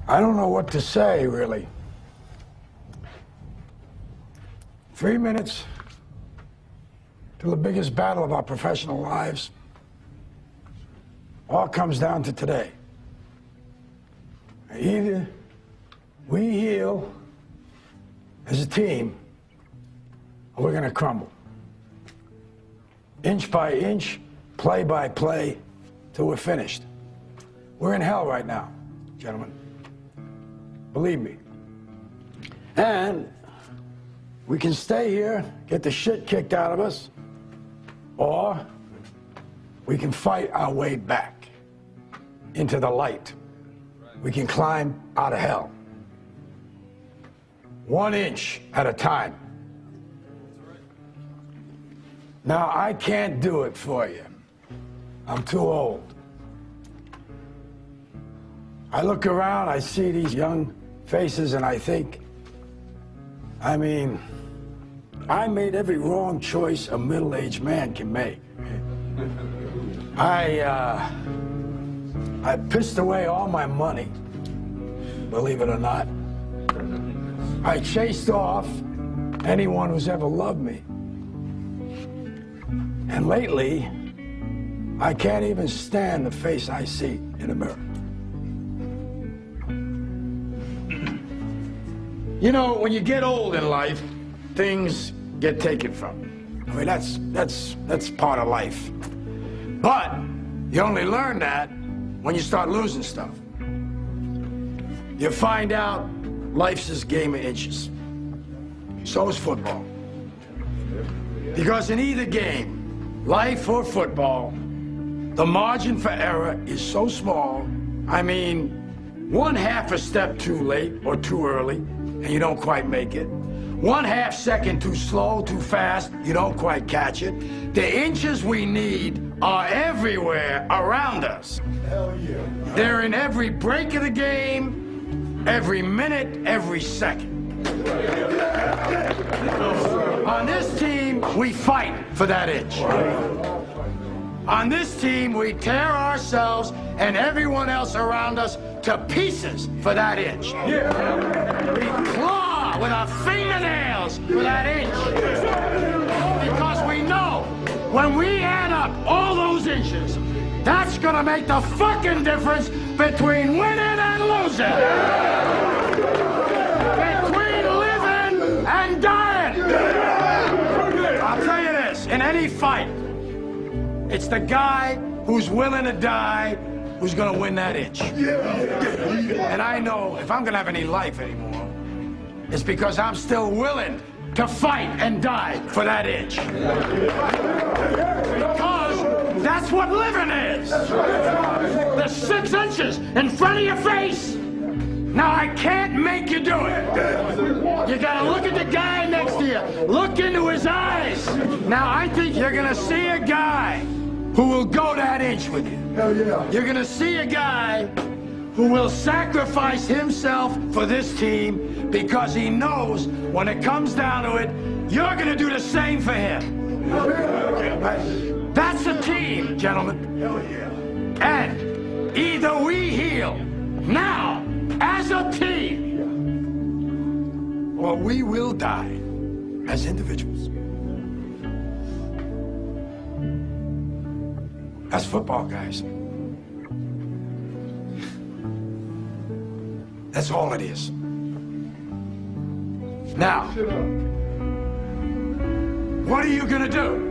I don't know what to say, really. 3 minutes to the biggest battle of our professional lives. All comes down to today. Either we heal as a team, or we're gonna crumble. Inch by inch, play by play, till we're finished. We're in hell right now, gentlemen. Believe me. And we can stay here, get the shit kicked out of us, or we can fight our way back into the light. We can climb out of hell. 1 inch at a time. Now, I can't do it for you. I'm too old. I look around, I see these young faces, and I think, I mean, I made every wrong choice a middle-aged man can make. I pissed away all my money, believe it or not. I chased off anyone who's ever loved me. And lately, I can't even stand the face I see in the mirror. You know, when you get old in life, things get taken from you. I mean, that's part of life. But you only learn that when you start losing stuff. You find out life's this game of inches. So is football. Because in either game, life or football, the margin for error is so small. I mean, 1/2 a step too late or too early, and you don't quite make it. 1/2 second too slow, too fast, you don't quite catch it. The inches we need are everywhere around us. Hell yeah. They're in every break of the game, every minute, every second. On this team, we fight for that inch. On this team, we tear ourselves and everyone else around us to pieces for that inch. We claw with our fingernails for that inch. Because we know when we add up all those inches, that's gonna make the fucking difference between winning and losing. Between living and dying. I'll tell you this, in any fight, it's the guy who's willing to die who's gonna win that inch. And I know if I'm gonna have any life anymore, it's because I'm still willing to fight and die for that inch. Because that's what living is. The 6 inches in front of your face. Now, I can't make you do it. You gotta look at the guy next to you. Look into his eyes. Now, I think you're gonna see a guy who will go that inch with you. Hell yeah. You're gonna see a guy who will sacrifice himself for this team because he knows when it comes down to it, you're gonna do the same for him. That's a team, gentlemen. Hell yeah. And either we heal now as a team, or we will die as individuals. That's football, guys. That's all it is. Now, what are you gonna do?